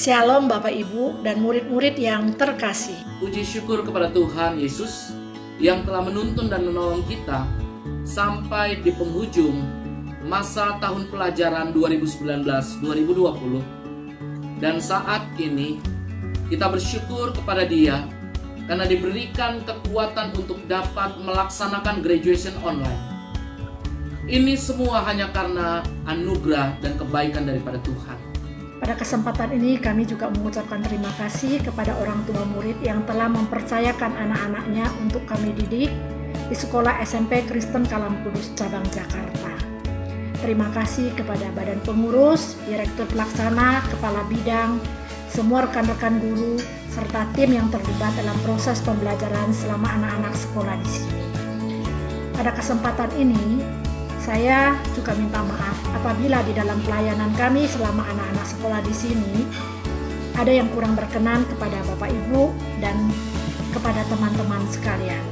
Shalom Bapak Ibu dan murid-murid yang terkasih. Puji syukur kepada Tuhan Yesus yang telah menuntun dan menolong kita sampai di penghujung masa tahun pelajaran 2019-2020. Dan saat ini kita bersyukur kepada Dia karena diberikan kekuatan untuk dapat melaksanakan graduation online. Ini semua hanya karena anugerah dan kebaikan daripada Tuhan. Pada kesempatan ini kami juga mengucapkan terima kasih kepada orang tua murid yang telah mempercayakan anak-anaknya untuk kami didik di Sekolah SMP Kristen Kalam Kudus Cabang Jakarta. Terima kasih kepada Badan Pengurus, Direktur Pelaksana, Kepala Bidang, semua rekan-rekan guru, serta tim yang terlibat dalam proses pembelajaran selama anak-anak sekolah di sini. Pada kesempatan ini, saya juga minta maaf apabila di dalam pelayanan kami selama anak-anak sekolah di sini ada yang kurang berkenan kepada Bapak Ibu dan kepada teman-teman sekalian.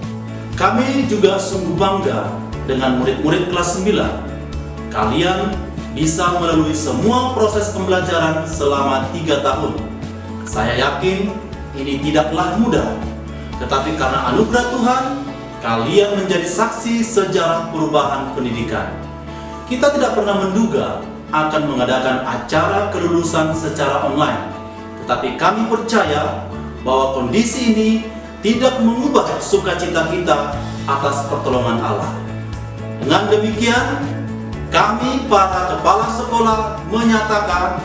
Kami juga sungguh bangga dengan murid-murid kelas 9. Kalian bisa melalui semua proses pembelajaran selama 3 tahun. Saya yakin ini tidaklah mudah, tetapi karena anugerah Tuhan, kalian menjadi saksi sejarah perubahan pendidikan. Kita tidak pernah menduga akan mengadakan acara kelulusan secara online, tetapi kami percaya bahwa kondisi ini tidak mengubah sukacita kita atas pertolongan Allah. Dengan demikian, kami para kepala sekolah menyatakan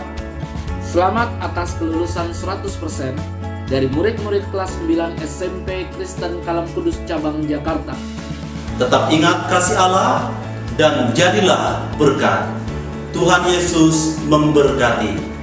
Selamat atas kelulusan 100% dari murid-murid kelas 9 SMP Kristen Kalam Kudus Cabang Jakarta. tetap ingat kasih Allah dan jadilah berkat. Tuhan Yesus memberkati.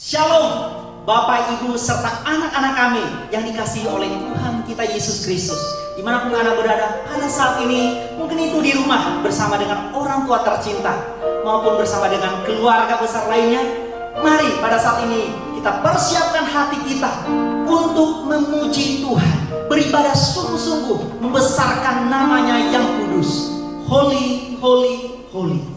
Shalom Bapak, Ibu, serta anak-anak kami yang dikasihi oleh Tuhan kita Yesus Kristus. Dimanapun Anda berada pada saat ini, mungkin itu di rumah bersama dengan orang tua tercinta maupun bersama dengan keluarga besar lainnya. Mari pada saat ini kita persiapkan hati kita untuk memuji Tuhan, beribadah sungguh-sungguh, membesarkan namanya yang kudus. Holy, holy, holy.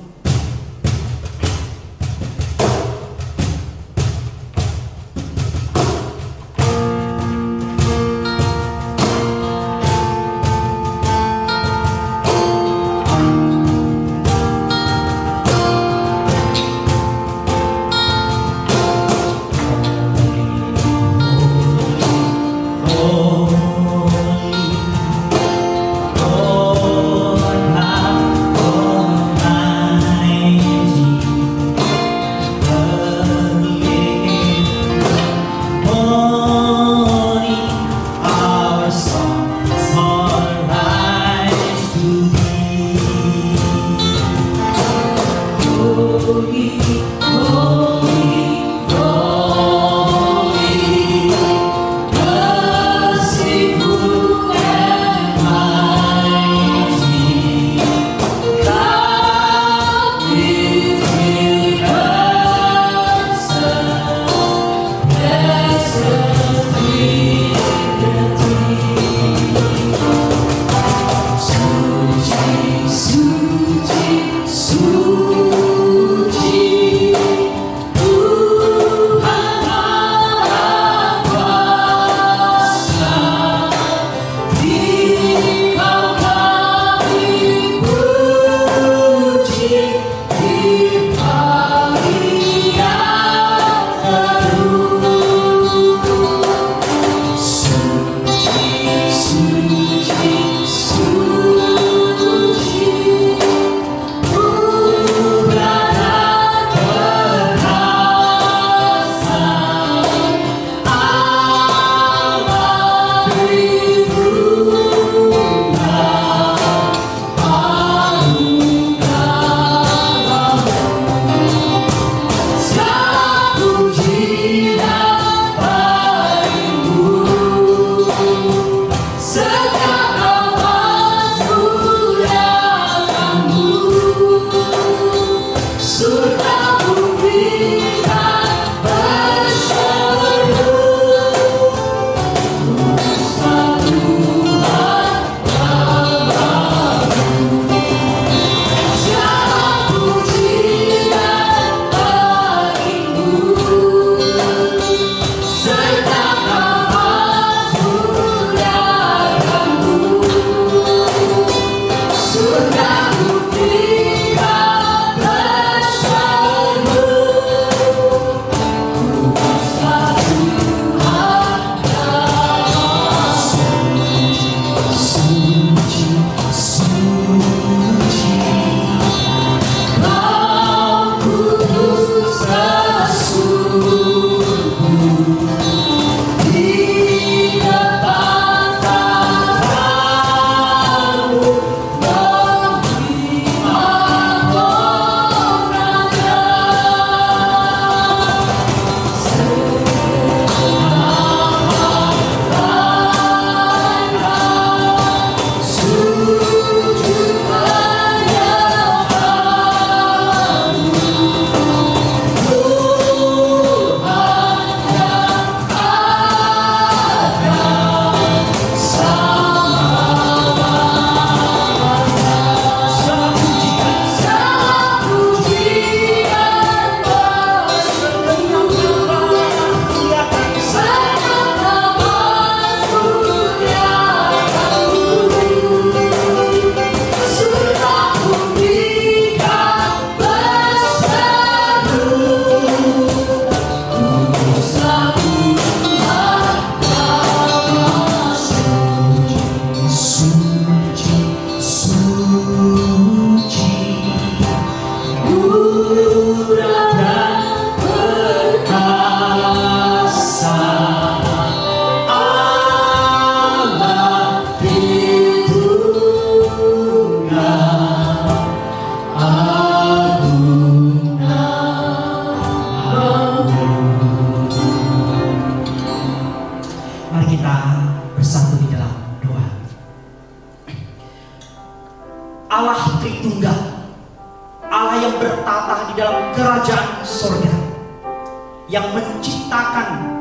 yang menciptakan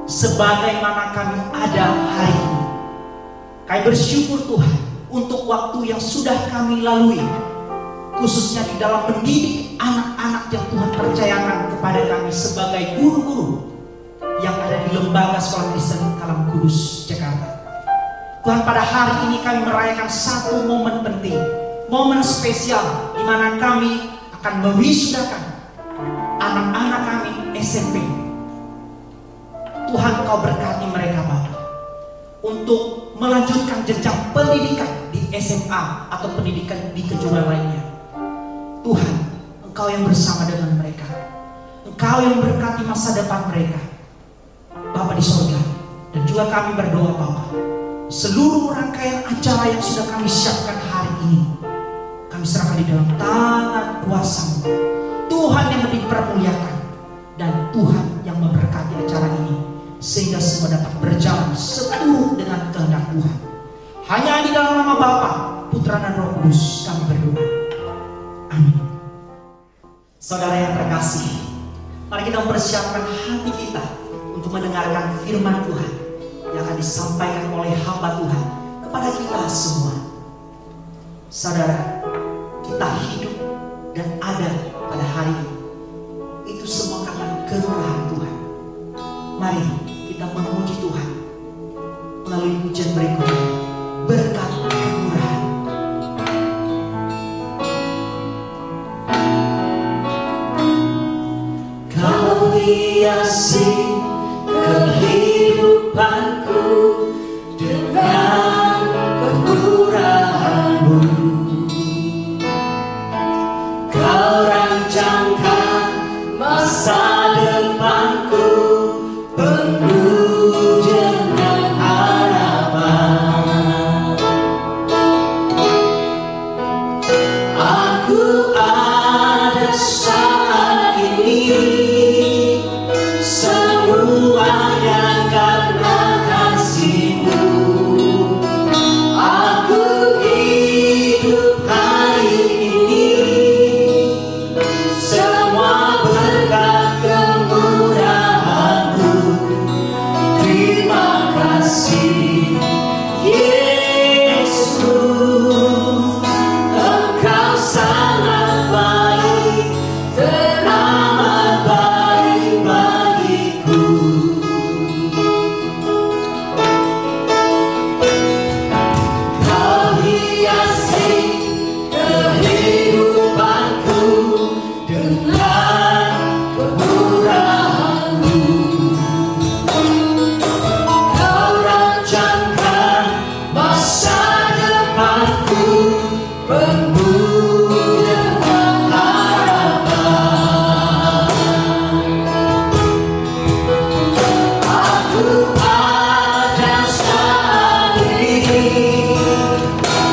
sebagaimana kami ada hari ini. Kami bersyukur Tuhan untuk waktu yang sudah kami lalui, khususnya di dalam mendidik anak-anak yang Tuhan percayakan kepada kami sebagai guru-guru yang ada di Lembaga Sekolah Kristen Kalam Kudus, Jakarta. Tuhan, pada hari ini kami merayakan satu momen penting, momen spesial di mana kami akan mewisudakan anak-anak kami SMP. Tuhan, Kau berkati mereka Bapa untuk melanjutkan jenjang pendidikan di SMA atau pendidikan di kejuruan lainnya. Tuhan, Engkau yang bersama dengan mereka, Engkau yang berkati masa depan mereka Bapa di surga. Dan juga kami berdoa Bapa, seluruh rangkaian acara yang sudah kami siapkan hari ini kami serahkan di dalam tangan kuasa-Mu. Tuhan yang dipermuliakan dan Tuhan yang memberkati acara ini sehingga semua dapat berjalan seturut dengan kehendak Tuhan. Hanya di dalam nama Bapa, Putra dan Roh Kudus kami berdoa. Amin. Saudara yang terkasih, mari kita mempersiapkan hati kita untuk mendengarkan firman Tuhan yang akan disampaikan oleh hamba Tuhan kepada kita semua. Saudara, kita hidup dan ada pada hari ini itu semua karena kemurahan Tuhan. Mari kita memuji Tuhan melalui pujian berikut ini, berkat kemurahan. Kau hiasi kehidupanku dengan kemurahan-Mu. Kau rancangkan masa depanku penuh dengan harapan. Aku ada saat ini semuanya karena kasih-Mu. Aku hidup hari ini semua berkat kemurahan-Mu. Terima kasih Yesus, Engkau sangat baik, teramat baik bagiku. Kau hiasi kehidupanku dengan kemurahan-Mu. Kau rancangkan masa depanku penuh dengan harapan. Aku ada saat ini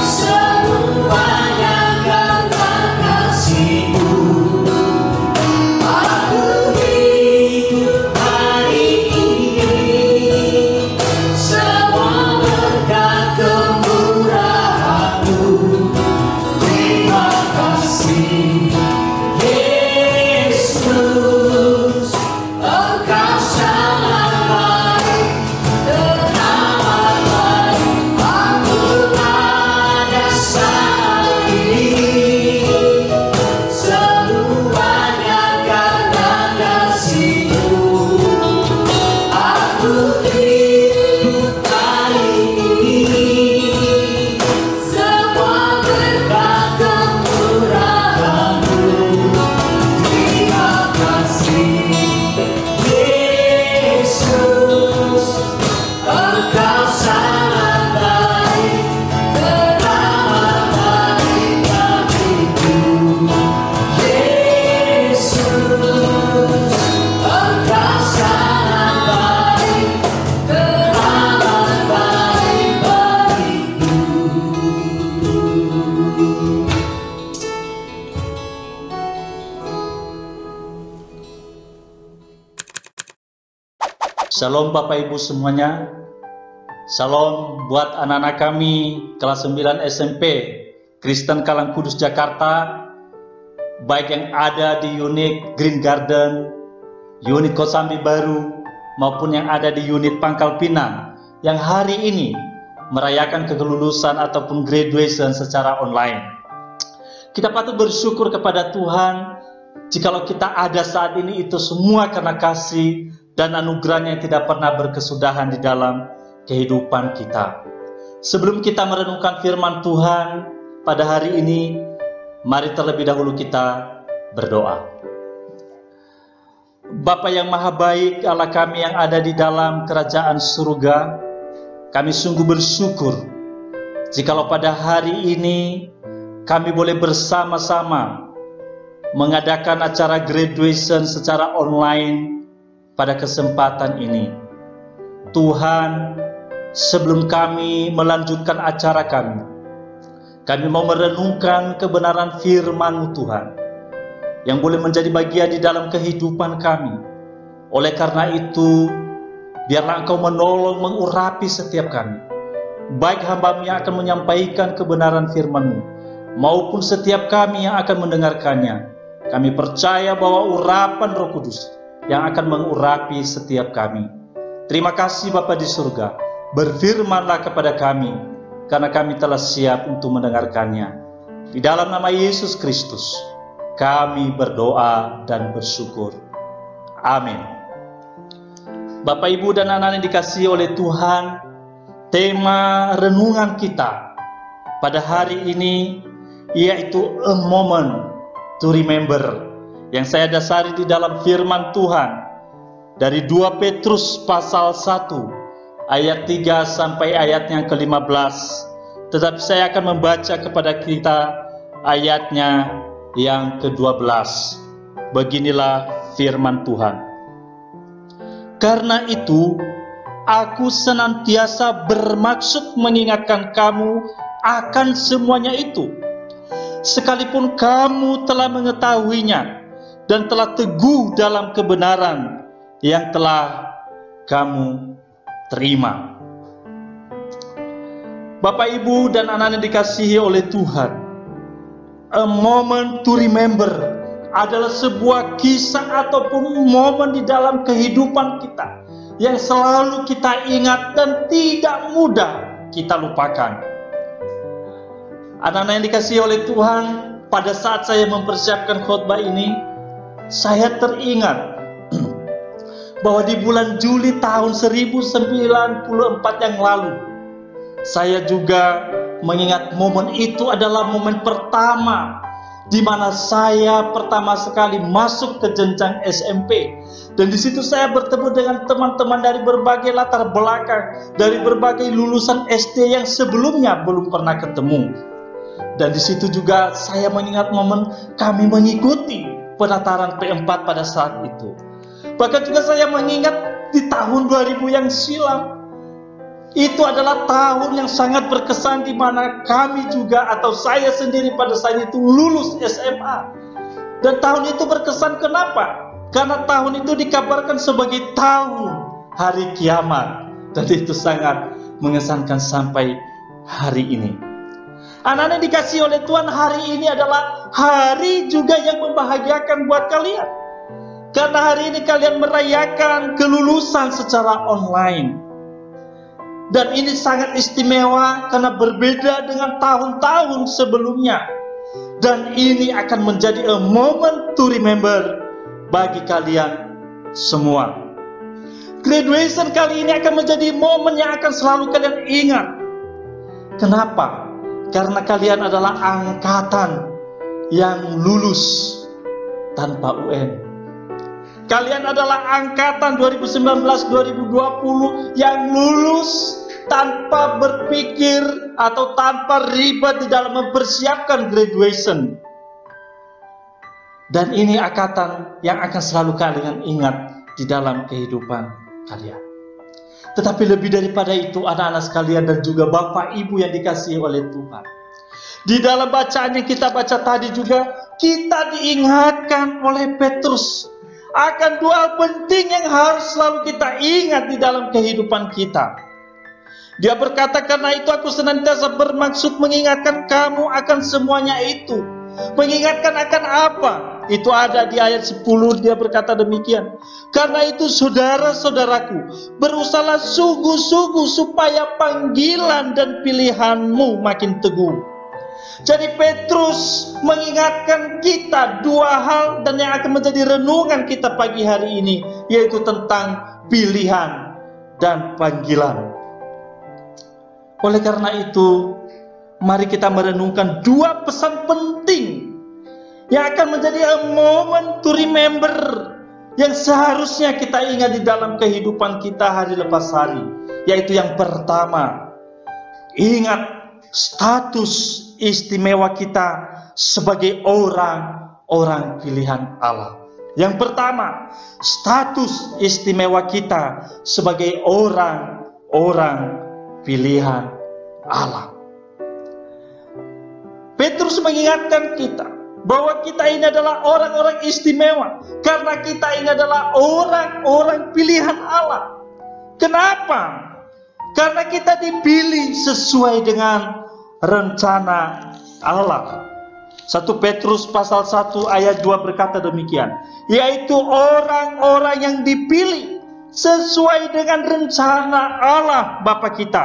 semuanya karena kasih-Mu. Aku hidup hari ini semua berkat kemurahan-Mu. Terima kasih Yesus, Engkau sangat baik, teramat baik. Aku ada saat ini semuanya karena kasih-Mu. Aku hidup hari ini semua berkat kemurahan-Mu. Terima kasih Yesus, Engkau sangat baik, teramat baik bagiku. Yesus, Engkau sangat baik, teramat baik bagiku. Shalom Bapak Ibu semuanya. Shalom buat anak-anak kami kelas 9 SMP Kristen Kalang Kudus Jakarta, baik yang ada di unit Green Garden unit Kosambi Baru, maupun yang ada di unit Pangkal Pinang, yang hari ini merayakan kelulusan ataupun graduation secara online. Kita patut bersyukur kepada Tuhan, jikalau kita ada saat ini itu semua karena kasih dan anugerahnya yang tidak pernah berkesudahan di dalam kehidupan kita. Sebelum kita merenungkan firman Tuhan pada hari ini, mari terlebih dahulu kita berdoa. Bapa yang maha baik, Allah kami yang ada di dalam kerajaan surga, kami sungguh bersyukur jikalau pada hari ini kami boleh bersama-sama mengadakan acara graduation secara online pada kesempatan ini. Tuhan, sebelum kami melanjutkan acara kami mau merenungkan kebenaran firman-Mu Tuhan, yang boleh menjadi bagian di dalam kehidupan kami. Oleh karena itu, biarlah Engkau menolong mengurapi setiap kami, baik hamba-Mu yang akan menyampaikan kebenaran firman-Mu, maupun setiap kami yang akan mendengarkannya. Kami percaya bahwa urapan Roh Kudus yang akan mengurapi setiap kami. Terima kasih Bapa di surga, berfirmanlah kepada kami, karena kami telah siap untuk mendengarkannya. Di dalam nama Yesus Kristus kami berdoa dan bersyukur. Amin. Bapak, Ibu, dan anak-anak yang dikasihi oleh Tuhan, tema renungan kita pada hari ini yaitu a moment to remember, yang saya dasari di dalam firman Tuhan dari 2 Petrus pasal 1 ayat 3 sampai ayat yang ke-15. Tetapi saya akan membaca kepada kita ayatnya yang ke-12. Beginilah firman Tuhan. Karena itu, aku senantiasa bermaksud mengingatkan kamu akan semuanya itu, sekalipun kamu telah mengetahuinya dan telah teguh dalam kebenaran yang telah kamu terima. Bapak, Ibu, dan anak-anak yang dikasihi oleh Tuhan, a moment to remember adalah sebuah kisah ataupun momen di dalam kehidupan kita yang selalu kita ingat dan tidak mudah kita lupakan. Anak-anak yang dikasihi oleh Tuhan, pada saat saya mempersiapkan khotbah ini, saya teringat bahwa di bulan Juli tahun 1094 yang lalu, saya juga mengingat momen itu adalah momen pertama di mana saya pertama sekali masuk ke jenjang SMP, dan di situ saya bertemu dengan teman-teman dari berbagai latar belakang, dari berbagai lulusan SD yang sebelumnya belum pernah ketemu. Dan di situ juga saya mengingat momen kami mengikuti penataran P4 pada saat itu. Bahkan juga saya mengingat di tahun 2000 yang silam, itu adalah tahun yang sangat berkesan di mana kami juga atau saya sendiri pada saat itu lulus SMA. Dan tahun itu berkesan kenapa? Karena tahun itu dikabarkan sebagai tahun hari kiamat. Dan itu sangat mengesankan sampai hari ini. Anak-anak dikasihi oleh Tuhan, hari ini adalah hari juga yang membahagiakan buat kalian. Karena hari ini kalian merayakan kelulusan secara online. Dan ini sangat istimewa karena berbeda dengan tahun-tahun sebelumnya. Dan ini akan menjadi a moment to remember bagi kalian semua. Graduation kali ini akan menjadi momen yang akan selalu kalian ingat. Kenapa? Karena kalian adalah angkatan yang lulus tanpa UN. Kalian adalah angkatan 2019-2020 yang lulus tanpa berpikir atau tanpa ribet di dalam mempersiapkan graduation. Dan ini angkatan yang akan selalu kalian ingat di dalam kehidupan kalian. Tetapi lebih daripada itu, anak-anak sekalian dan juga Bapak Ibu yang dikasihi oleh Tuhan, di dalam bacaan yang kita baca tadi juga, kita diingatkan oleh Petrus akan dua hal penting yang harus selalu kita ingat di dalam kehidupan kita. Dia berkata, karena itu aku senantiasa bermaksud mengingatkan kamu akan semuanya itu. Mengingatkan akan apa? Itu ada di ayat 10, dia berkata demikian. Karena itu saudara-saudaraku, berusahalah sungguh-sungguh supaya panggilan dan pilihanmu makin teguh. Jadi Petrus mengingatkan kita dua hal dan yang akan menjadi renungan kita pagi hari ini, yaitu tentang pilihan dan panggilan. Oleh karena itu, mari kita merenungkan dua pesan penting yang akan menjadi a moment to remember, yang seharusnya kita ingat di dalam kehidupan kita hari lepas hari. Yaitu yang pertama, ingat status istimewa kita sebagai orang-orang pilihan Allah. Yang pertama, status istimewa kita sebagai orang-orang pilihan Allah. Petrus mengingatkan kita bahwa kita ini adalah orang-orang istimewa karena kita ini adalah orang-orang pilihan Allah. Kenapa? Karena kita dipilih sesuai dengan rencana Allah. 1 Petrus pasal 1 ayat 2 berkata demikian, yaitu orang-orang yang dipilih sesuai dengan rencana Allah Bapa kita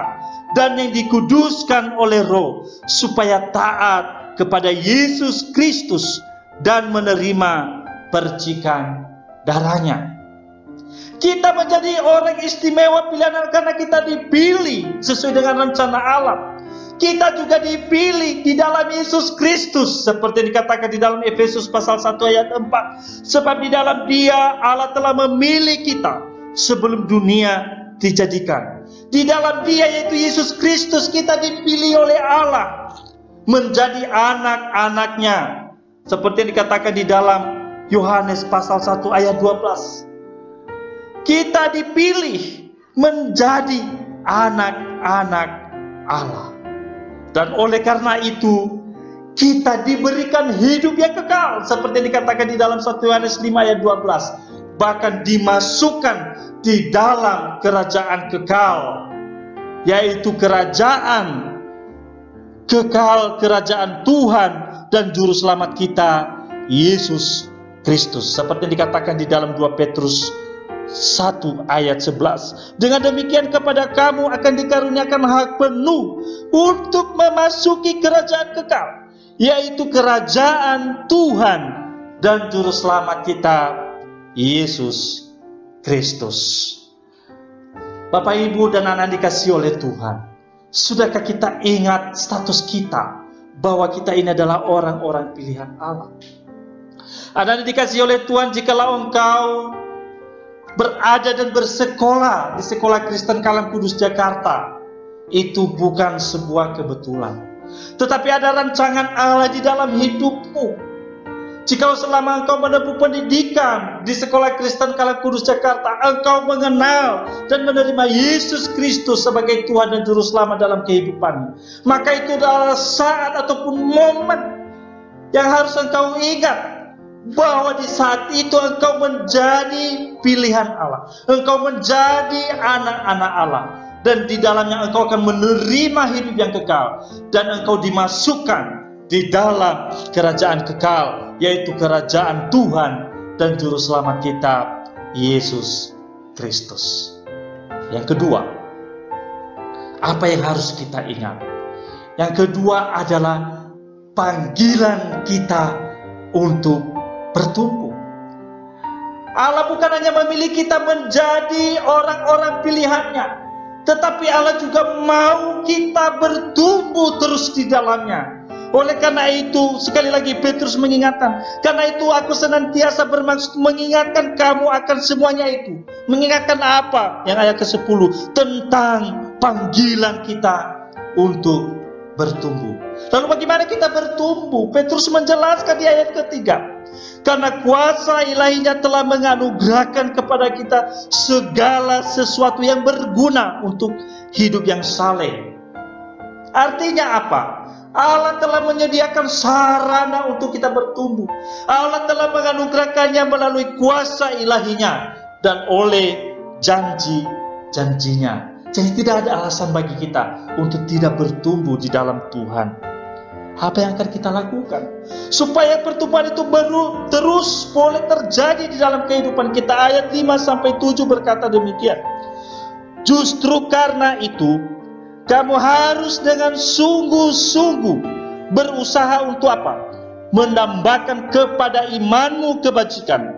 dan yang dikuduskan oleh Roh supaya taat kepada Yesus Kristus dan menerima percikan darahnya. Kita menjadi orang istimewa pilihan Allah karena kita dipilih sesuai dengan rencana Allah. Kita juga dipilih di dalam Yesus Kristus seperti dikatakan di dalam Efesus pasal 1 ayat 4. Sebab di dalam Dia Allah telah memilih kita sebelum dunia dijadikan. Di dalam Dia, yaitu Yesus Kristus, kita dipilih oleh Allah menjadi anak-anaknya seperti dikatakan di dalam Yohanes pasal 1 ayat 12. Kita dipilih menjadi anak-anak Allah. Dan oleh karena itu kita diberikan hidup yang kekal seperti dikatakan di dalam 1 Yohanes 5 ayat 12. Bahkan dimasukkan di dalam kerajaan kekal, yaitu kerajaan kekal, kerajaan Tuhan dan juru selamat kita Yesus Kristus seperti dikatakan di dalam 2 Petrus 1 ayat 11. Dengan demikian kepada kamu akan dikaruniakan hak penuh untuk memasuki kerajaan kekal, yaitu kerajaan Tuhan dan juru selamat kita Yesus Kristus. Bapak, Ibu, dan anak dikasihi oleh Tuhan, sudahkah kita ingat status kita bahwa kita ini adalah orang-orang pilihan Allah? Anak dikasihi oleh Tuhan, jikalau engkau berada dan bersekolah di Sekolah Kristen Kalam Kudus Jakarta, itu bukan sebuah kebetulan, tetapi ada rancangan Allah di dalam hidupmu. Jika selama engkau menempuh pendidikan di Sekolah Kristen Kalam Kudus Jakarta, engkau mengenal dan menerima Yesus Kristus sebagai Tuhan dan Juru Selamat dalam kehidupanmu, maka itu adalah saat ataupun momen yang harus engkau ingat bahwa di saat itu engkau menjadi pilihan Allah, engkau menjadi anak-anak Allah, dan di dalamnya engkau akan menerima hidup yang kekal, dan engkau dimasukkan di dalam kerajaan kekal, yaitu kerajaan Tuhan dan Juru Selamat kita Yesus Kristus. Yang kedua, apa yang harus kita ingat? Yang kedua adalah panggilan kita untuk bertumbuh. Allah bukan hanya memilih kita menjadi orang-orang pilihannya, tetapi Allah juga mau kita bertumbuh terus di dalamnya. Oleh karena itu, sekali lagi Petrus mengingatkan, karena itu aku senantiasa bermaksud mengingatkan kamu akan semuanya itu. Mengingatkan apa? Yang ayat ke-10, tentang panggilan kita untuk bertumbuh. Lalu bagaimana kita bertumbuh? Petrus menjelaskan di ayat ketiga, karena kuasa ilahinya telah menganugerahkan kepada kita segala sesuatu yang berguna untuk hidup yang saleh. Artinya apa? Allah telah menyediakan sarana untuk kita bertumbuh. Allah telah menganugerahkannya melalui kuasa ilahinya dan oleh janji-janjinya. Jadi tidak ada alasan bagi kita untuk tidak bertumbuh di dalam Tuhan. apa yang akan kita lakukan supaya pertumbuhan itu terus boleh terjadi di dalam kehidupan kita. Ayat 5-7 berkata demikian. Justru karena itu kamu harus dengan sungguh-sungguh berusaha untuk apa? Menambahkan kepada imanmu kebajikan,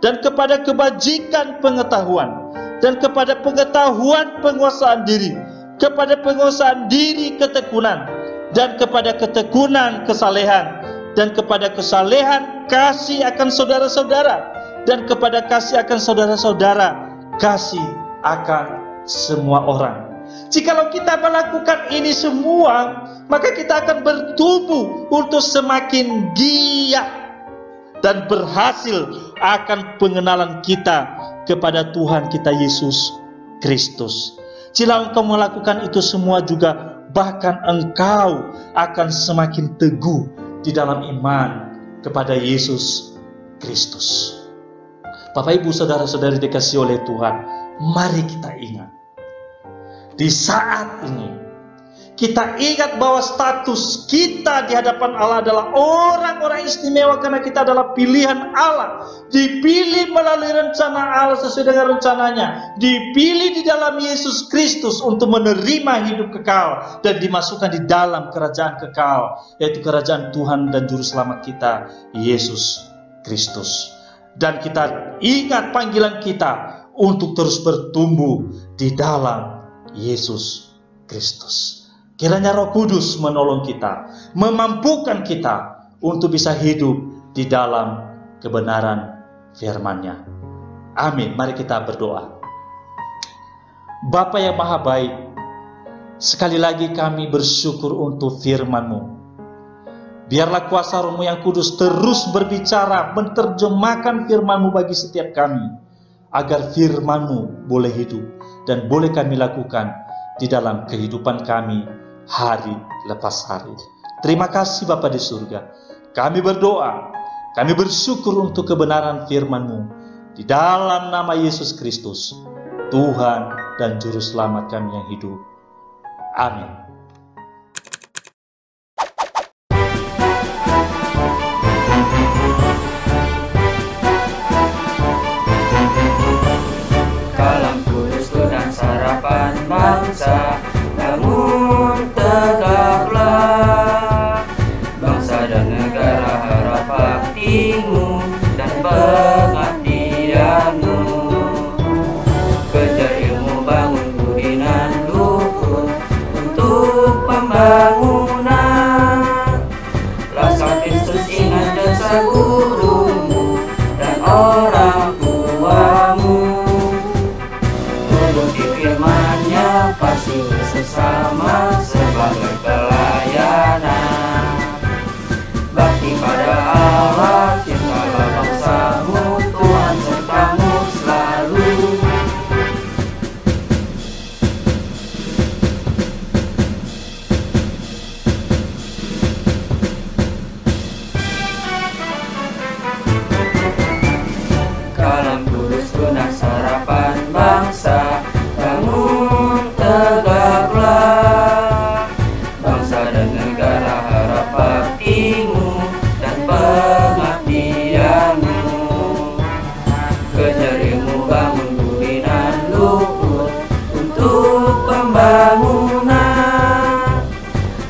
dan kepada kebajikan pengetahuan, dan kepada pengetahuan penguasaan diri, kepada penguasaan diri ketekunan, dan kepada ketekunan kesalehan, dan kepada kesalehan kasih akan saudara-saudara, dan kepada kasih akan saudara-saudara kasih akan semua orang. Jikalau kita melakukan ini semua, maka kita akan bertumbuh untuk semakin giat dan berhasil akan pengenalan kita kepada Tuhan kita Yesus Kristus. Jika engkau melakukan itu semua juga, bahkan engkau akan semakin teguh di dalam iman kepada Yesus Kristus. Bapak, Ibu, saudara-saudari dikasihi oleh Tuhan, mari kita ingat, di saat ini kita ingat bahwa status kita di hadapan Allah adalah orang-orang istimewa, karena kita adalah pilihan Allah, dipilih melalui rencana Allah sesuai dengan rencananya, dipilih di dalam Yesus Kristus untuk menerima hidup kekal dan dimasukkan di dalam kerajaan kekal, yaitu kerajaan Tuhan dan Juru Selamat kita, Yesus Kristus. Dan kita ingat panggilan kita untuk terus bertumbuh di dalam Yesus Kristus. Kiranya Roh Kudus menolong kita, memampukan kita untuk bisa hidup di dalam kebenaran firman-Nya. Amin. Mari kita berdoa. Bapa yang Maha Baik, sekali lagi kami bersyukur untuk firman-Mu. Biarlah kuasa Roh-Mu yang kudus terus berbicara, menerjemahkan firman-Mu bagi setiap kami, agar firman-Mu boleh hidup dan boleh kami lakukan di dalam kehidupan kami hari lepas hari. Terima kasih Bapa di surga. Kami berdoa, kami bersyukur untuk kebenaran firman-Mu di dalam nama Yesus Kristus, Tuhan dan Juru Selamat kami yang hidup. Amin. Bangsa, bangun tegaklah, bangsa dan negara harap baktimu dan pengabdianmu. Kejar ilmu, bangun budi nan luhur untuk pembangunan. Rasa Kristus, ingat jasa gurumu dan orang tuamu. Turuti firman-Nya, kasih sesama sebagai pelayanan. Bakti pada Allah, cintalah bangsamu, Tuhan sertamu selalu. Kalam kudus tunas harapan bangsa, bangun tegaklah, bangsa dan negara harap baktimu dan pengabdianmu. Kejar ilmu, bangun budi nan luhur untuk pembangunan.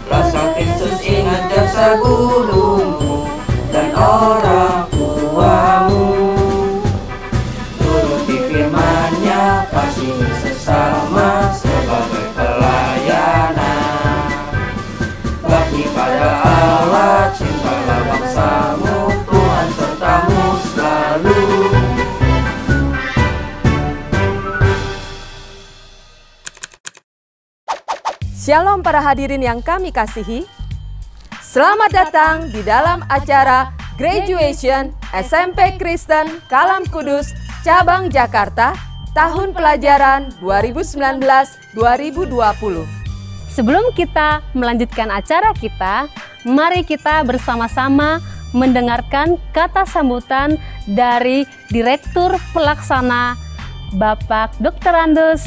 Rasa Kristus, ingat jasa gurumu dan orang tuamu. Turuti firman-Nya, kasih sesama sebagai pelayanan. Bakti pada Allah, cintalah bangsamu, Tuhan sertamu selalu. Shalom para hadirin yang kami kasihi. Selamat datang di dalam acara Graduation SMP Kristen Kalam Kudus Cabang Jakarta tahun pelajaran 2019-2020. Sebelum kita melanjutkan acara kita, mari kita bersama-sama mendengarkan kata sambutan dari Direktur Pelaksana Bapak Dr. Andes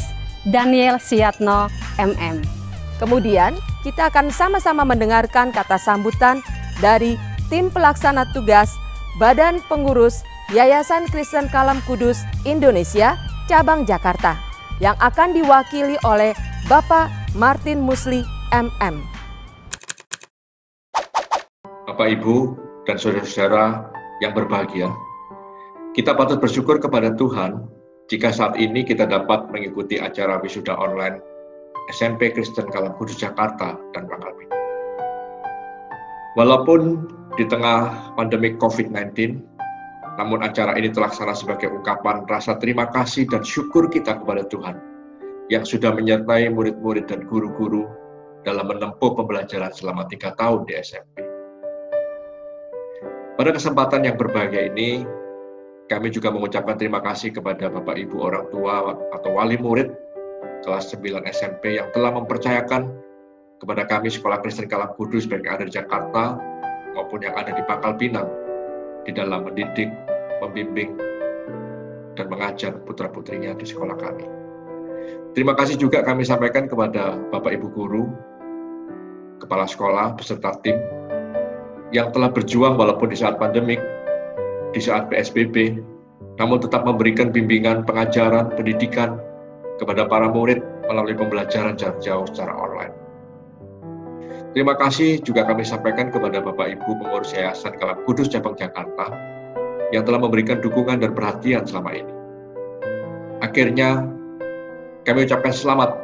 Daniel Siatno MM. Kemudian kita akan sama-sama mendengarkan kata sambutan dari tim pelaksana tugas Badan Pengurus Yayasan Kristen Kalam Kudus Indonesia Cabang Jakarta yang akan diwakili oleh Bapak Martin Musli MM. Bapak, Ibu, dan saudara-saudara yang berbahagia, kita patut bersyukur kepada Tuhan jika saat ini kita dapat mengikuti acara wisuda online SMP Kristen Kalam Kudus Jakarta dan Pangkal Pinang. Walaupun di tengah pandemi COVID-19, namun acara ini terlaksana sebagai ungkapan rasa terima kasih dan syukur kita kepada Tuhan yang sudah menyertai murid-murid dan guru-guru dalam menempuh pembelajaran selama 3 tahun di SMP. Pada kesempatan yang berbahagia ini, kami juga mengucapkan terima kasih kepada Bapak Ibu orang tua atau wali murid kelas 9 SMP yang telah mempercayakan kepada kami Sekolah Kristen Kalam Kudus baik yang ada di Jakarta maupun yang ada di Pangkal Pinang di dalam mendidik, membimbing, dan mengajar putra-putrinya di sekolah kami. Terima kasih juga kami sampaikan kepada Bapak Ibu guru, kepala sekolah beserta tim yang telah berjuang walaupun di saat pandemik, di saat PSBB, namun tetap memberikan bimbingan, pengajaran, pendidikan kepada para murid melalui pembelajaran jarak jauh secara online. Terima kasih juga kami sampaikan kepada Bapak Ibu pengurus Yayasan Kalam Kudus Cabang Jakarta yang telah memberikan dukungan dan perhatian selama ini. Akhirnya, kami ucapkan selamat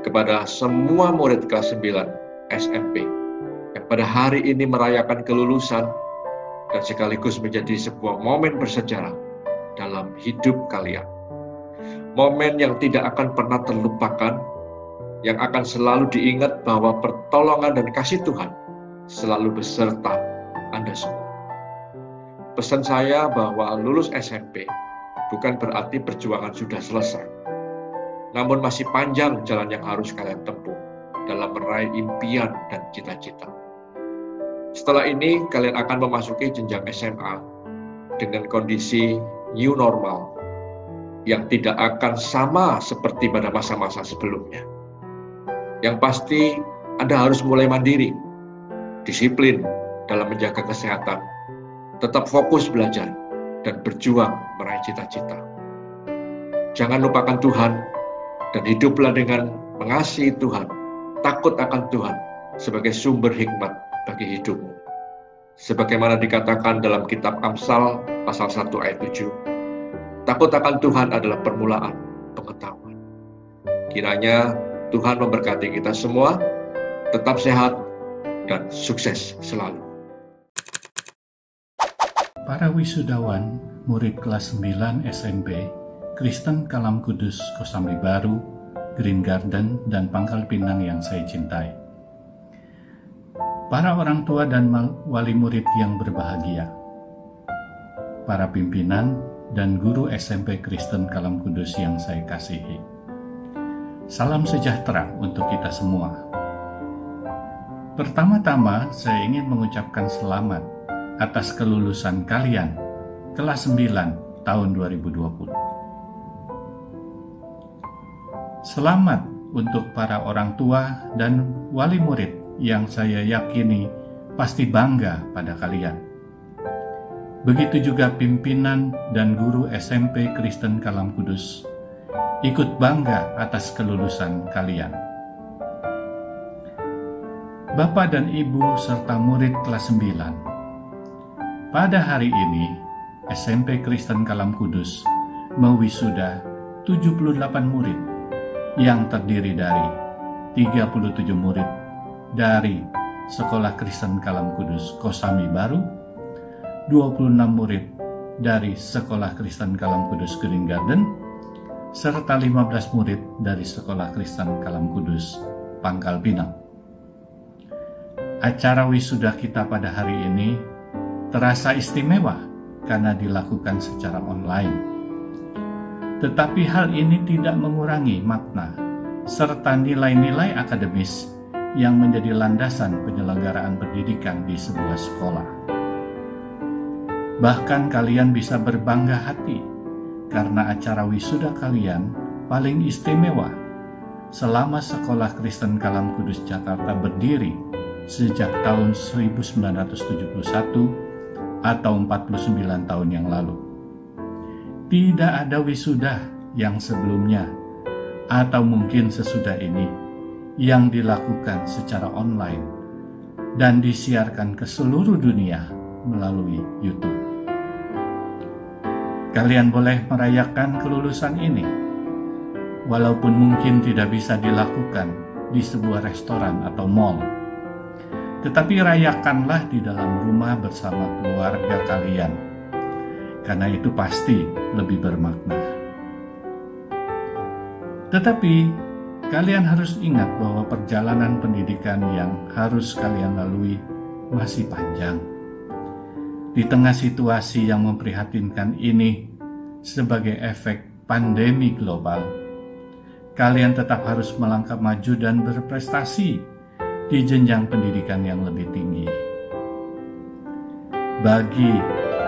kepada semua murid kelas 9 SMP yang pada hari ini merayakan kelulusan dan sekaligus menjadi sebuah momen bersejarah dalam hidup kalian. Momen yang tidak akan pernah terlupakan, yang akan selalu diingat bahwa pertolongan dan kasih Tuhan selalu beserta Anda semua. Pesan saya bahwa lulus SMP bukan berarti perjuangan sudah selesai, namun masih panjang jalan yang harus kalian tempuh dalam meraih impian dan cita-cita. Setelah ini, kalian akan memasuki jenjang SMA dengan kondisi new normal yang tidak akan sama seperti pada masa-masa sebelumnya. Yang pasti, Anda harus mulai mandiri, disiplin dalam menjaga kesehatan, tetap fokus belajar, dan berjuang meraih cita-cita. Jangan lupakan Tuhan, dan hiduplah dengan mengasihi Tuhan, takut akan Tuhan sebagai sumber hikmat bagi hidupmu. Sebagaimana dikatakan dalam kitab Amsal pasal 1 ayat 7, takut akan Tuhan adalah permulaan pengetahuan. Kiranya Tuhan memberkati kita semua, tetap sehat dan sukses selalu. Para wisudawan murid kelas 9 SMP Kristen Kalam Kudus Kosambi Baru, Green Garden, dan Pangkal Pinang yang saya cintai. Para orang tua dan wali murid yang berbahagia. Para pimpinan dan guru SMP Kristen Kalam Kudus yang saya kasihi. Salam sejahtera untuk kita semua. Pertama-tama saya ingin mengucapkan selamat atas kelulusan kalian kelas 9 tahun 2020. Selamat untuk para orang tua dan wali murid yang saya yakini pasti bangga pada kalian. Begitu juga pimpinan dan guru SMP Kristen Kalam Kudus ikut bangga atas kelulusan kalian. Bapak dan Ibu serta murid kelas 9, pada hari ini SMP Kristen Kalam Kudus mewisuda 78 murid yang terdiri dari 37 murid dari Sekolah Kristen Kalam Kudus Kosambi Baru, 26 murid dari Sekolah Kristen Kalam Kudus Green Garden, serta 15 murid dari Sekolah Kristen Kalam Kudus Pangkal Pinang. Acara wisuda kita pada hari ini terasa istimewa karena dilakukan secara online. Tetapi hal ini tidak mengurangi makna serta nilai-nilai akademis yang menjadi landasan penyelenggaraan pendidikan di sebuah sekolah. Bahkan kalian bisa berbangga hati karena acara wisuda kalian paling istimewa selama Sekolah Kristen Kalam Kudus Jakarta berdiri sejak tahun 1971 atau 49 tahun yang lalu. Tidak ada wisuda yang sebelumnya atau mungkin sesudah ini yang dilakukan secara online dan disiarkan ke seluruh dunia melalui YouTube. Kalian boleh merayakan kelulusan ini, walaupun mungkin tidak bisa dilakukan di sebuah restoran atau mall. Tetapi rayakanlah di dalam rumah bersama keluarga kalian, karena itu pasti lebih bermakna. Tetapi kalian harus ingat bahwa perjalanan pendidikan yang harus kalian lalui masih panjang. Di tengah situasi yang memprihatinkan ini sebagai efek pandemi global, kalian tetap harus melangkah maju dan berprestasi di jenjang pendidikan yang lebih tinggi. Bagi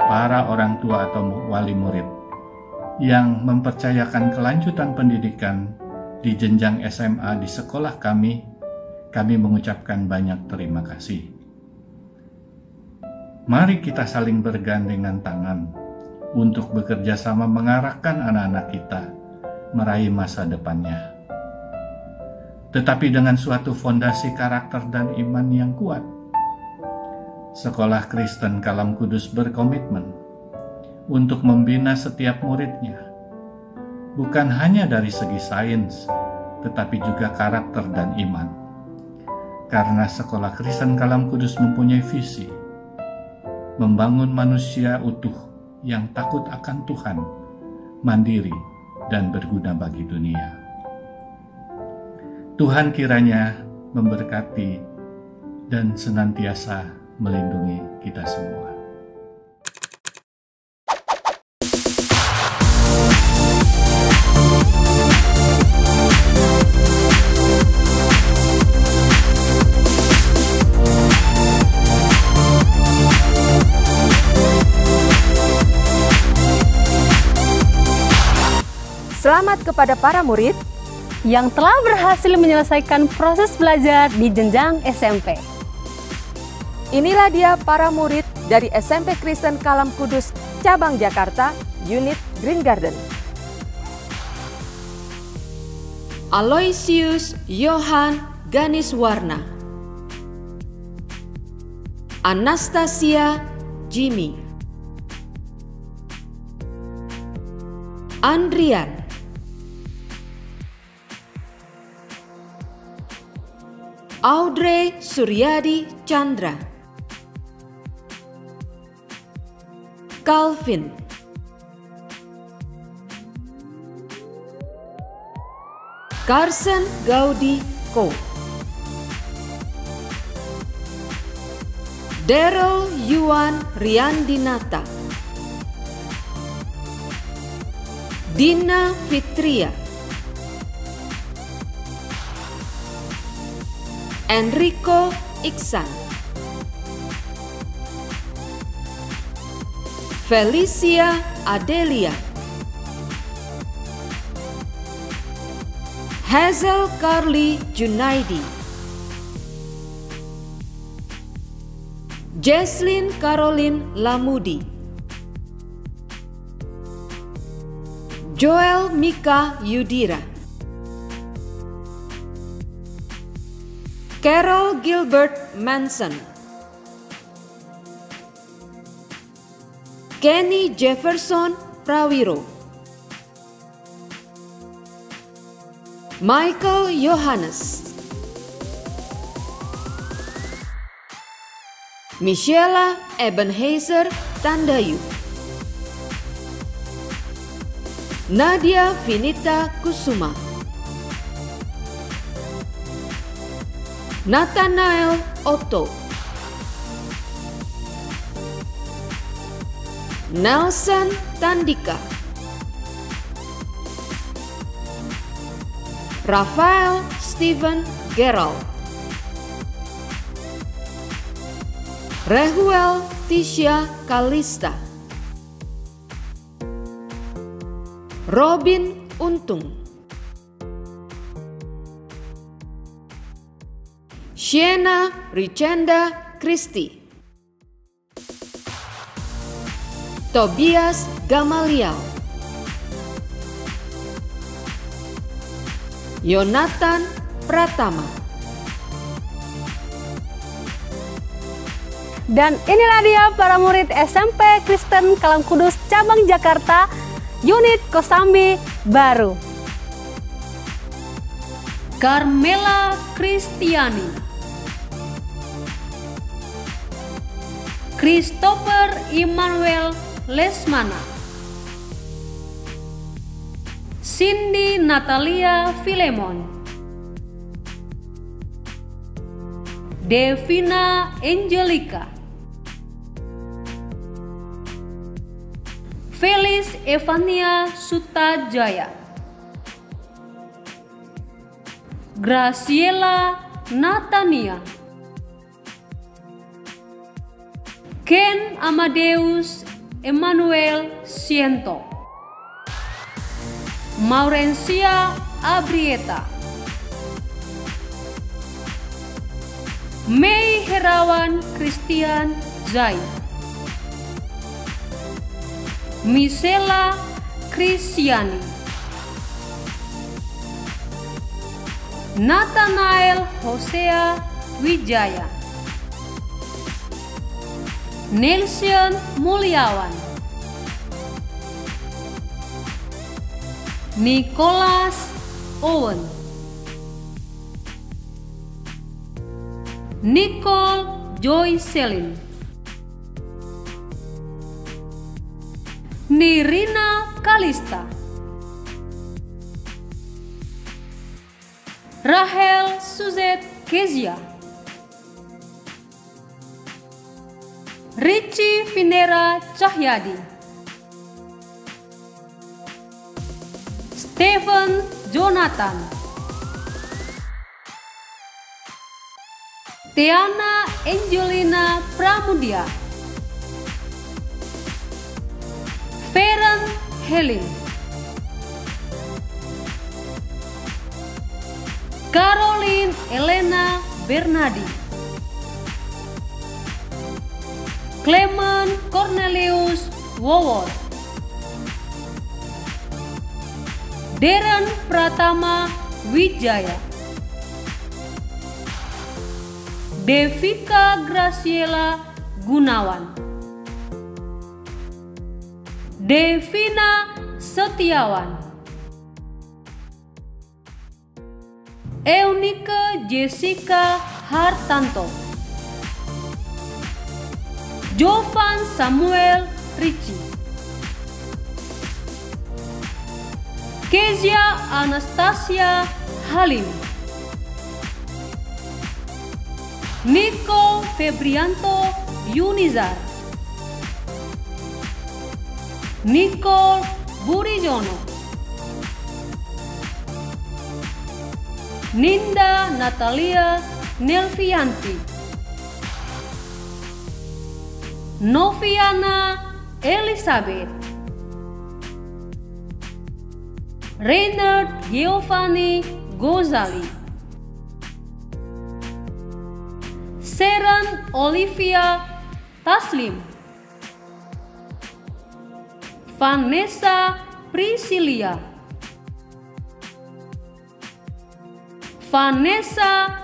para orang tua atau wali murid yang mempercayakan kelanjutan pendidikan di jenjang SMA di sekolah kami mengucapkan banyak terima kasih. Mari kita saling bergandengan tangan untuk bekerja sama mengarahkan anak-anak kita meraih masa depannya. Tetapi dengan suatu fondasi karakter dan iman yang kuat, Sekolah Kristen Kalam Kudus berkomitmen untuk membina setiap muridnya, bukan hanya dari segi sains, tetapi juga karakter dan iman. Karena Sekolah Kristen Kalam Kudus mempunyai visi membangun manusia utuh yang takut akan Tuhan, mandiri, dan berguna bagi dunia. Tuhan kiranya memberkati dan senantiasa melindungi kita semua. Selamat kepada para murid yang telah berhasil menyelesaikan proses belajar di jenjang SMP. Inilah dia para murid dari SMP Kristen Kalam Kudus Cabang Jakarta, Unit Green Garden. Aloysius Yohan Ganiswarna, Anastasia Jimmy, Andrian, Audrey Suryadi Chandra, Calvin, Carson Gaudi Ko, Daryl Yuan Riandinata, Dina Fitria, Enrico Iksan, Felicia Adelia, Hazel Carly Junaidi, Jesslyn Caroline Lamudi, Joel Mika Yudira, Carol Gilbert Manson, Kenny Jefferson Prawiro, Michael Yohanes, Michela Ebenhazer Tandayu, Nadia Vinita Kusuma, Nathanael Otto, Nelson Tandika, Rafael Steven Gerald, Rehuel Tisha Kalista, Robin Untung, Sienna Richenda Kristi, Tobias Gamaliel, Yonatan Pratama. Dan inilah dia para murid SMP Kristen Kalam Kudus Cabang Jakarta, unit Kosambi baru. Carmela Kristiani, Christopher Immanuel Lesmana, Cindy Natalia Filemon, Devina Angelica, Felis Evania Sutajaya, Graciela Natania, Ken Amadeus Emmanuel Siento, Maurencia Abrieta, Mei Herawan Christian Zai, Misela Kristiani, Nathanael Hosea Wijaya, Nelson Mulyawan, Nicholas Owen, Nicole Joy Selin, Nirina Kalista, Rahel Suzette Kezia, Richie Vinera Cahyadi, Stephen Jonathan, Tiana Angelina Pramudia, Feren Helen, Caroline Elena Bernardi, Clement Cornelius Wowor, Darren Pratama Wijaya, Devika Graciela Gunawan, Devina Setiawan, Eunike Jessica Hartanto, Jovan Samuel Ricci, Kezia Anastasia Halim, Nico Febrianto Yunizar, Nicole Burijono, Ninda Natalia Nelvianti, Noviana Elizabeth, Reynard Giovanni Gozali, Sharon Olivia Taslim, Vanessa Priscilia, Vanessa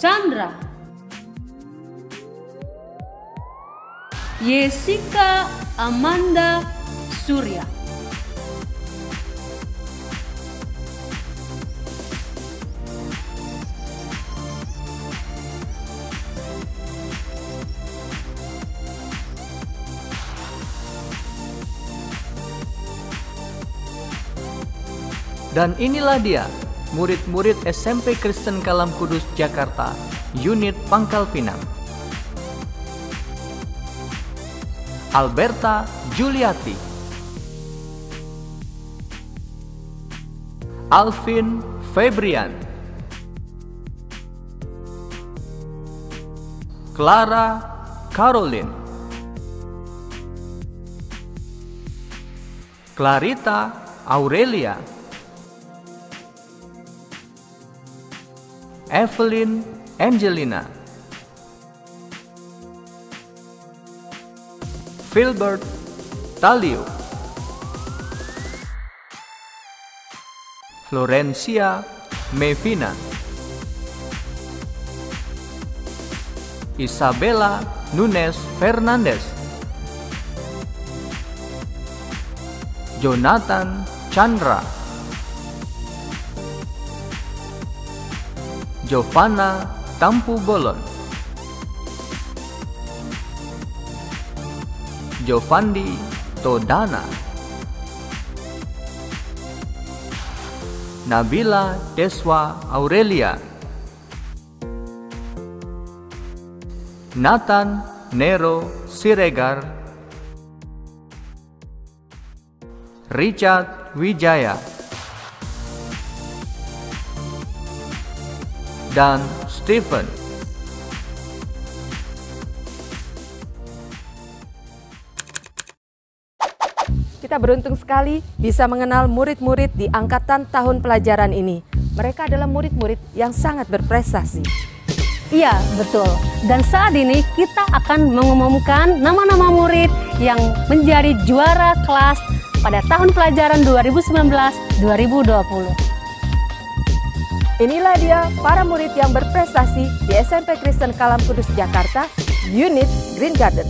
Chandra, Jessica Amanda Surya. Dan inilah dia, murid-murid SMP Kristen Kalam Kudus Jakarta, unit Pangkal Pinang. Alberta Juliati, Alvin Febrian, Clara Caroline, Clarita Aurelia, Evelyn Angelina, Filbert Talio, Florencia Mevina, Isabella Nunes Fernandez, Jonathan Chandra, Giovanna Tampu Bolon, Giovandi Todana, Nabila Deswa Aurelia, Nathan Nero Siregar, Richard Wijaya, dan Stephen. Kita beruntung sekali bisa mengenal murid-murid di angkatan tahun pelajaran ini. Mereka adalah murid-murid yang sangat berprestasi. Iya, betul. Dan saat ini kita akan mengumumkan nama-nama murid yang menjadi juara kelas pada tahun pelajaran 2019-2020. Inilah dia para murid yang berprestasi di SMP Kristen Kalam Kudus Jakarta, unit Green Garden.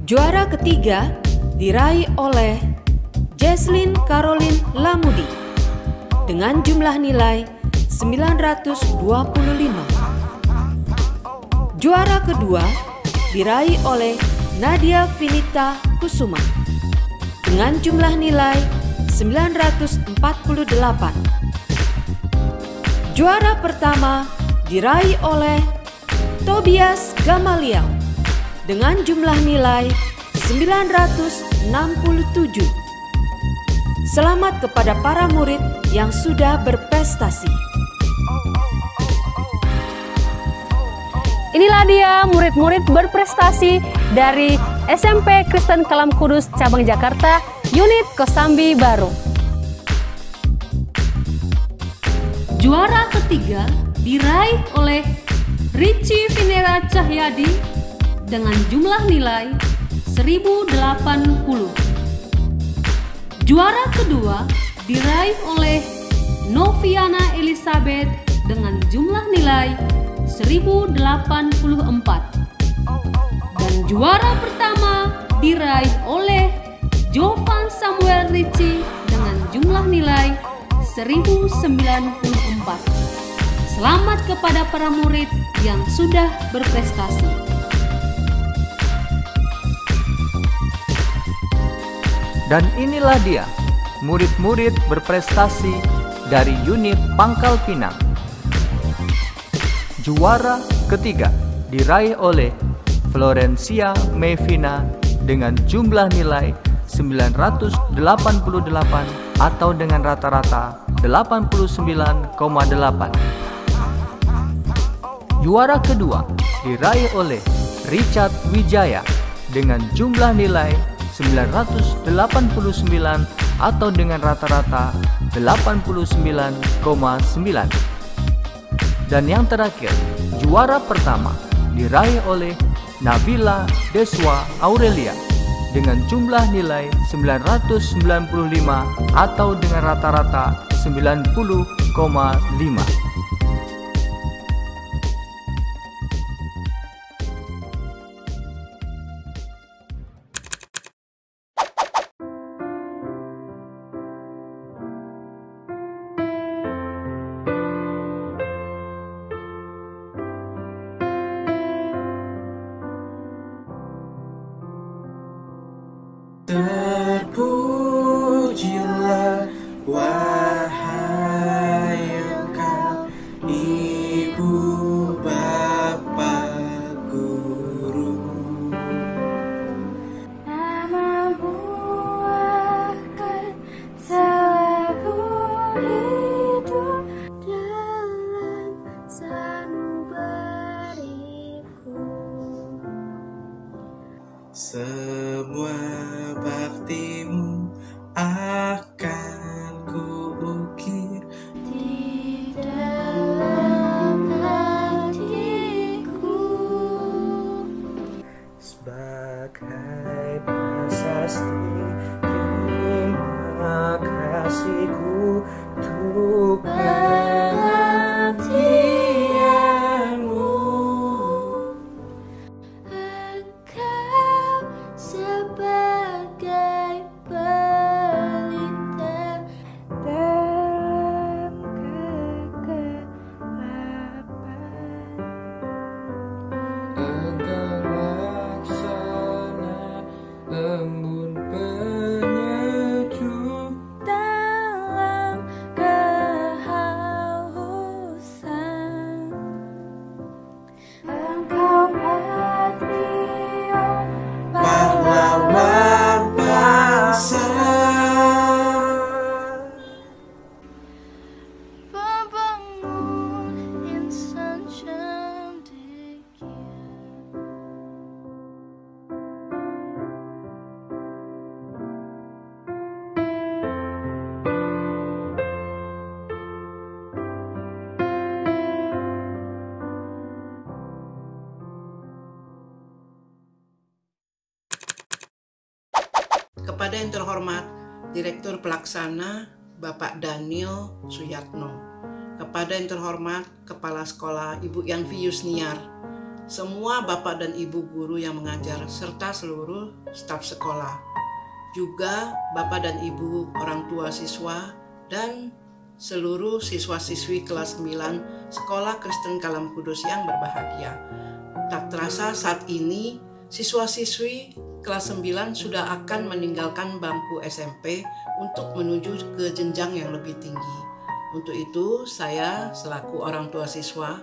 Juara ketiga diraih oleh Jesslyn Caroline Lamudi dengan jumlah nilai 925. Juara kedua diraih oleh Nadia Vinita Kusuma dengan jumlah nilai 948. Juara pertama diraih oleh Tobias Gamaliel dengan jumlah nilai 967. Selamat kepada para murid yang sudah berprestasi. Inilah dia murid-murid berprestasi dari SMP Kristen Kalam Kudus Cabang Jakarta, unit Kosambi Baru. Juara ketiga diraih oleh Richie Vinera Cahyadi dengan jumlah nilai 1080. Juara kedua diraih oleh Noviana Elizabeth dengan jumlah nilai 1084. Dan juara pertama diraih oleh Jovan Samuel Richie dengan jumlah nilai 1094. Selamat kepada para murid yang sudah berprestasi. Dan inilah dia, murid-murid berprestasi dari unit Pangkal Pinang. Juara ketiga diraih oleh Florencia Mevina dengan jumlah nilai 988 atau dengan rata-rata 89,8. Juara kedua diraih oleh Richard Wijaya dengan jumlah nilai 989 atau dengan rata-rata 89,9. Dan yang terakhir, juara pertama diraih oleh Nabila Deswa Aurelia dengan jumlah nilai 995 atau dengan rata-rata 90,5. Terpujilah wahai Engkau, Ibu Bapa Guru. Namamu akan selalu hidup dalam sanubariku. Semua baktimu akan ku kasihku untuk perhatianmu. Engkau sebagai pelita dalam kegelapan. Engkau laksana embun penyejuk Dalam kehausan, Engkau Patrio, pahlawan bangsa. Pembangun insan cendekia. Kepada yang terhormat Direktur Pelaksana Bapak Daniel Suyatno, kepada yang terhormat Kepala Sekolah Ibu Yanvi Yusniar, semua Bapak dan Ibu guru yang mengajar, serta seluruh staf sekolah, juga Bapak dan Ibu orang tua siswa, dan seluruh siswa-siswi kelas 9 Sekolah Kristen Kalam Kudus yang berbahagia. Tak terasa saat ini siswa-siswi kelas 9 sudah akan meninggalkan bangku SMP untuk menuju ke jenjang yang lebih tinggi. Untuk itu, saya selaku orang tua siswa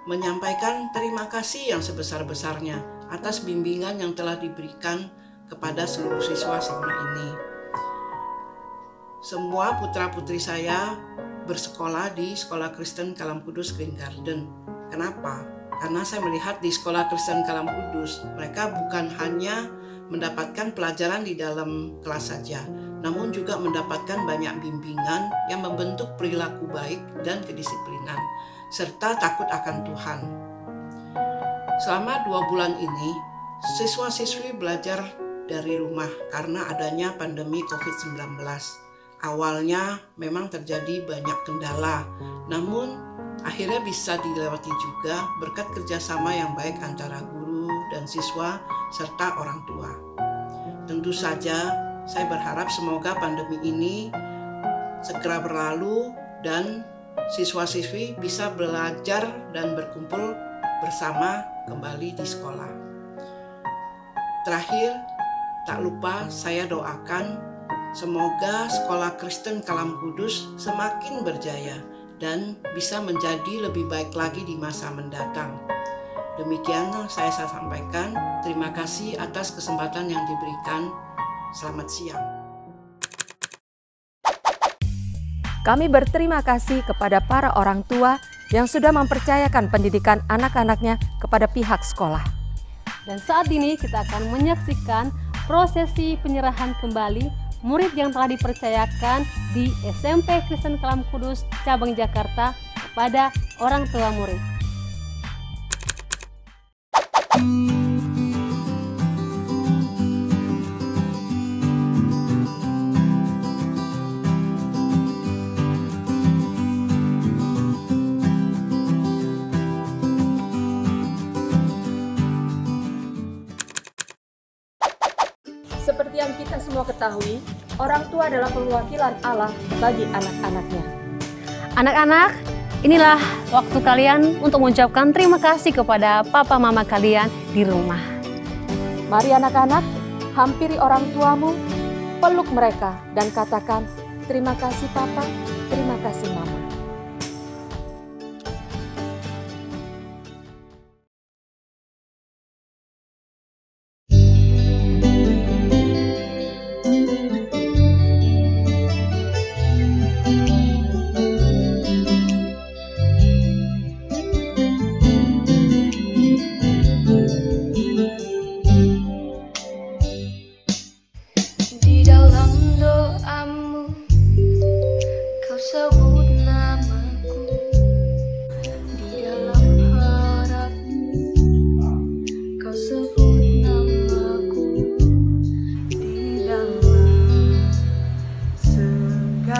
menyampaikan terima kasih yang sebesar-besarnya atas bimbingan yang telah diberikan kepada seluruh siswa selama ini. Semua putra-putri saya bersekolah di Sekolah Kristen Kalam Kudus Green Garden. Kenapa? Karena saya melihat di Sekolah Kristen Kalam Kudus, mereka bukan hanya mendapatkan pelajaran di dalam kelas saja, namun juga mendapatkan banyak bimbingan yang membentuk perilaku baik dan kedisiplinan, serta takut akan Tuhan. Selama 2 bulan ini, siswa-siswi belajar dari rumah karena adanya pandemi COVID-19. Awalnya memang terjadi banyak kendala, namun akhirnya bisa dilewati juga berkat kerjasama yang baik antara guru dan siswa serta orang tua. Tentu saja saya berharap semoga pandemi ini segera berlalu dan siswa-siswi bisa belajar dan berkumpul bersama kembali di sekolah. Terakhir, tak lupa saya doakan semoga Sekolah Kristen Kalam Kudus semakin berjaya dan bisa menjadi lebih baik lagi di masa mendatang. Demikian saya sampaikan. Terima kasih atas kesempatan yang diberikan. Selamat siang. Kami berterima kasih kepada para orang tua yang sudah mempercayakan pendidikan anak-anaknya kepada pihak sekolah. Dan saat ini kita akan menyaksikan prosesi penyerahan kembali murid yang telah dipercayakan di SMP Kristen Kalam Kudus Cabang Jakarta kepada orang tua murid. Seperti yang kita semua ketahui, orang tua adalah perwakilan Allah bagi anak-anaknya. Anak-anak, inilah waktu kalian untuk mengucapkan terima kasih kepada papa mama kalian di rumah. Mari anak-anak, hampiri orang tuamu, peluk mereka dan katakan, terima kasih papa, terima kasih mama. Di dalam doamu kau sebut namaku, di dalam harapmu kau sebut namaku, di dalam segala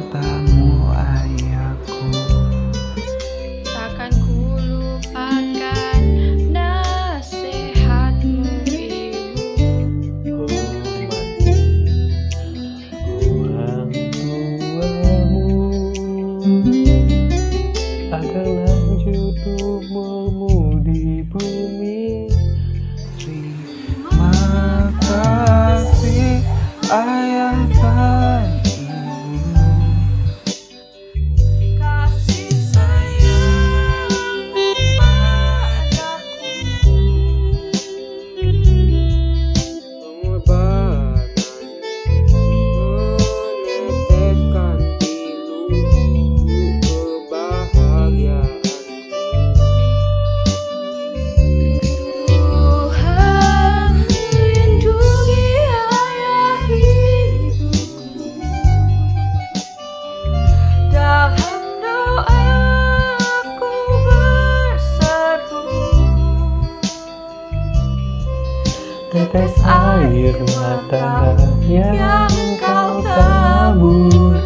katamu ayahku. Takkan ku lupakan nasihatmu Ibu. Orang tuamu agar lanjut umurmu di bumi. Terima kasih ayah dan ibu. Kasih sayangmu padaku. Pengorbananmu meneteskan pilu kebahagiaanku. Tuhan lindungi ayah ibuku. Dalam doaku berseru. Tetes air mata yang kau tabur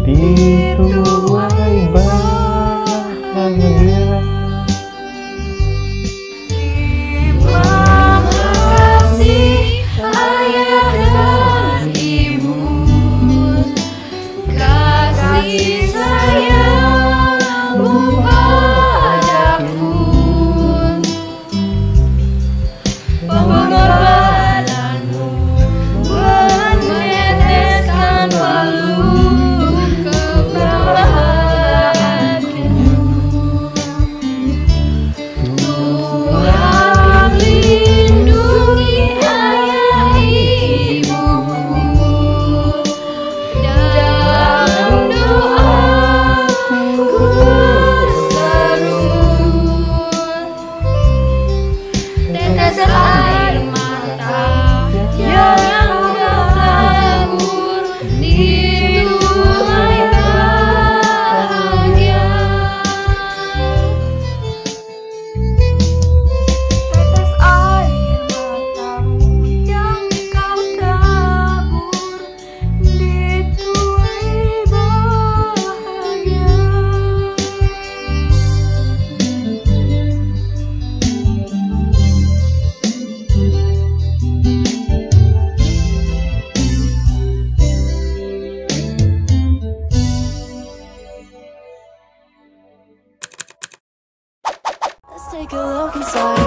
dituai bahagia. Terima kasih ayah dan ibu. Kasih sayangmu padaku. Pengorbananmu meneteskan palu kebahagiaanku. Tuhan lindungi ayah ibuku. Dalam doaku berseru. Tetes air mata yang kau tabur dituai bahagia. Tetes air matamu yang kau tabur dituai bahagia. Let's take a look inside.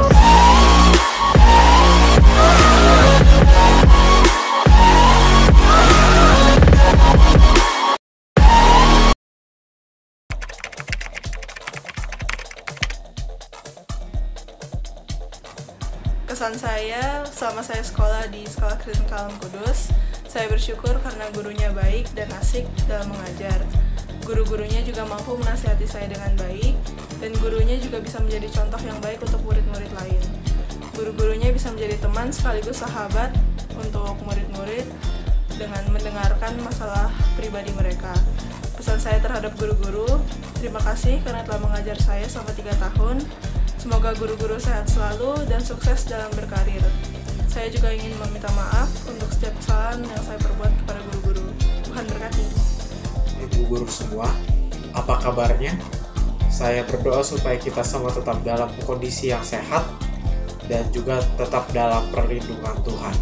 Kesan saya selama saya sekolah di Sekolah Kristen Kalam Kudus, saya bersyukur karena gurunya baik dan asik dalam mengajar. Guru-gurunya juga mampu menasihati saya dengan baik, dan gurunya juga bisa menjadi contoh yang baik untuk murid-murid lain. Guru-gurunya bisa menjadi teman sekaligus sahabat untuk murid-murid dengan mendengarkan masalah pribadi mereka. Pesan saya terhadap guru-guru, terima kasih karena telah mengajar saya selama 3 tahun. Semoga guru-guru sehat selalu dan sukses dalam berkarir. Saya juga ingin meminta maaf untuk setiap kesalahan yang saya perbuat kepada guru-guru. Tuhan berkati. Ibu guru semua, apa kabarnya? Saya berdoa supaya kita semua tetap dalam kondisi yang sehat dan juga tetap dalam perlindungan Tuhan.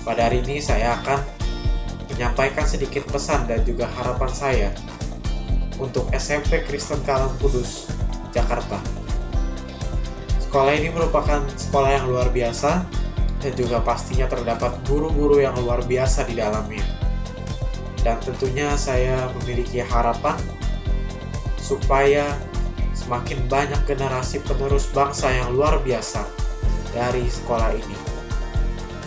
Pada hari ini saya akan menyampaikan sedikit pesan dan juga harapan saya untuk SMP Kristen Kalam Kudus, Jakarta. Sekolah ini merupakan sekolah yang luar biasa dan juga pastinya terdapat guru-guru yang luar biasa di dalamnya. Dan tentunya saya memiliki harapan supaya semakin banyak generasi penerus bangsa yang luar biasa dari sekolah ini.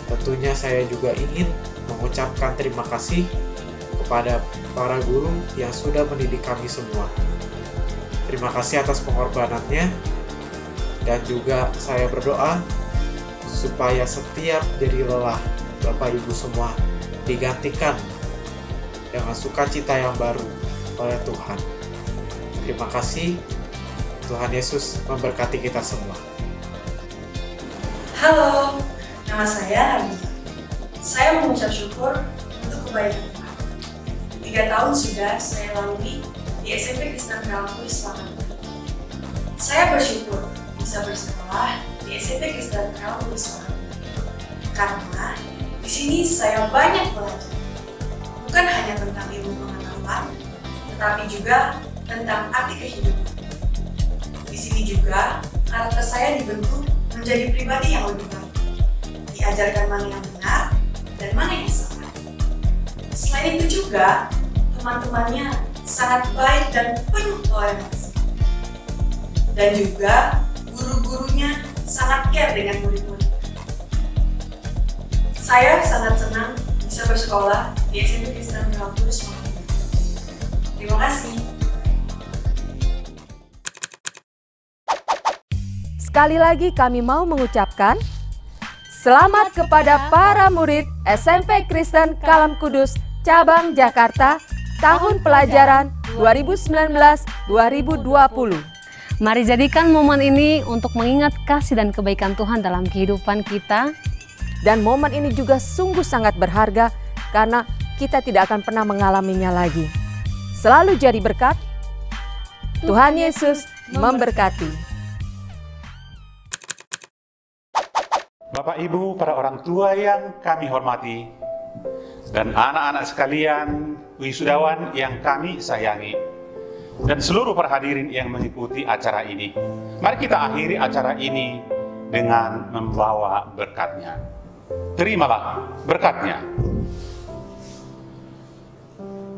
Tentunya saya juga ingin mengucapkan terima kasih kepada para guru yang sudah mendidik kami semua. Terima kasih atas pengorbanannya, dan juga saya berdoa supaya setiap jadi lelah Bapak Ibu semua digantikan dengan sukacita yang baru oleh Tuhan. Terima kasih. Tuhan Yesus memberkati kita semua. Halo, nama saya Arina. Saya mengucap syukur untuk kebaikan Tuhan. 3 tahun sudah saya lalui di SMP Kristen Kalam Kudus Makassar. Saya bersyukur bisa bersekolah di SMP Kristen Kalam Kudus Makassar. Karena di sini saya banyak belajar. Bukan hanya tentang ilmu pengetahuan, tetapi juga tentang arti kehidupan. Di sini juga karakter saya dibentuk menjadi pribadi yang lebih baik. Diajarkan mana yang benar dan mana yang salah. Selain itu juga, teman-temannya sangat baik dan penuh toleransi. Dan juga guru-gurunya sangat care dengan murid-murid. Saya sangat senang bisa bersekolah di SMP Kristen Kalam Kudus Makassar. Terima kasih. Sekali lagi kami mau mengucapkan selamat kepada para murid SMP Kristen Kalam Kudus Cabang Jakarta tahun pelajaran 2019-2020. Mari jadikan momen ini untuk mengingat kasih dan kebaikan Tuhan dalam kehidupan kita. Dan momen ini juga sungguh sangat berharga karena kita tidak akan pernah mengalaminya lagi. Selalu jadi berkat. Tuhan Yesus memberkati. Bapak Ibu, para orang tua yang kami hormati, dan anak-anak sekalian, wisudawan yang kami sayangi, dan seluruh para hadirin yang mengikuti acara ini. Mari kita akhiri acara ini dengan membawa berkatnya. Terimalah berkatnya.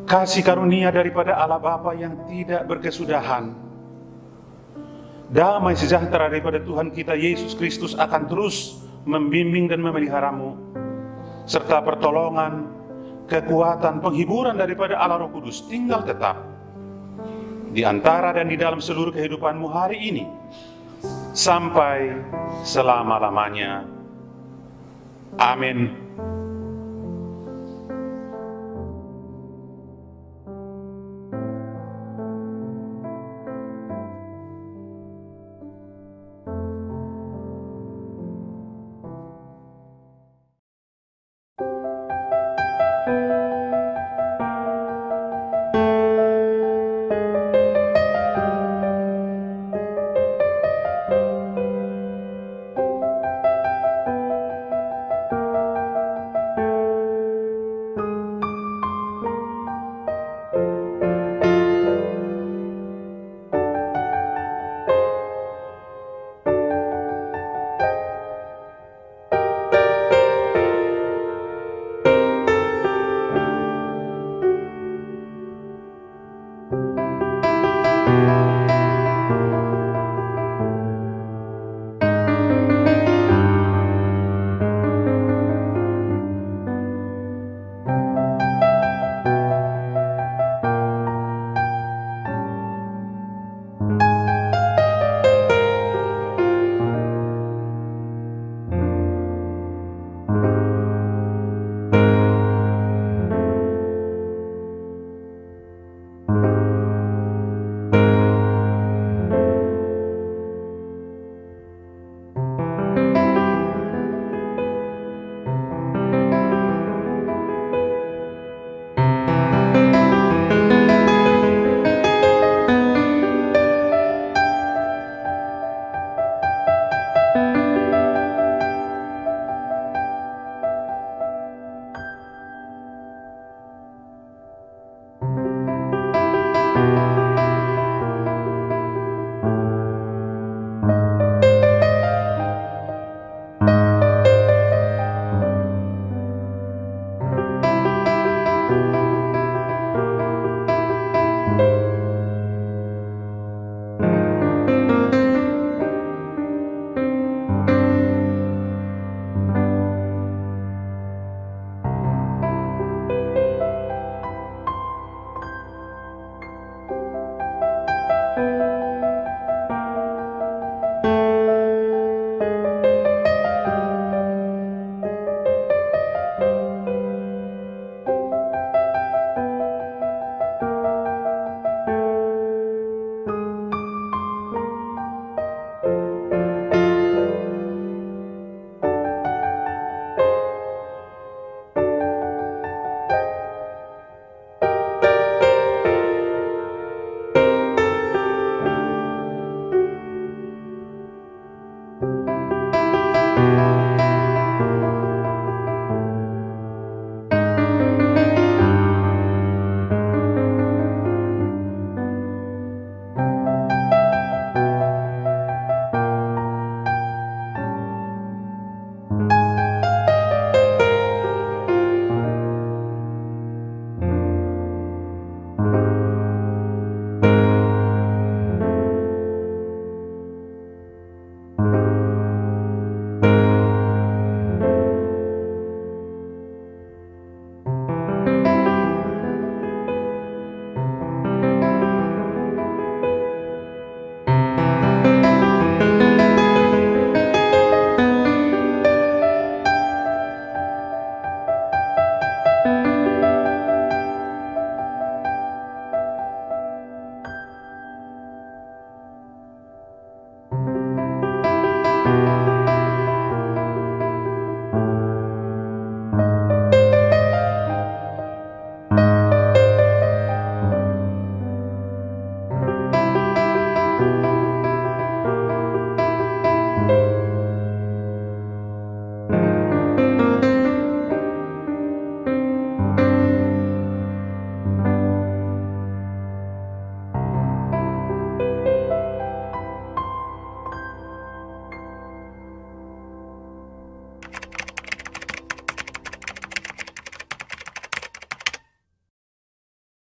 Kasih karunia daripada Allah Bapa yang tidak berkesudahan, damai sejahtera daripada Tuhan kita Yesus Kristus akan terus membimbing dan memeliharamu, serta pertolongan, kekuatan, penghiburan daripada Allah Roh Kudus tinggal tetap di antara dan di dalam seluruh kehidupanmu hari ini sampai selama-lamanya. Amin.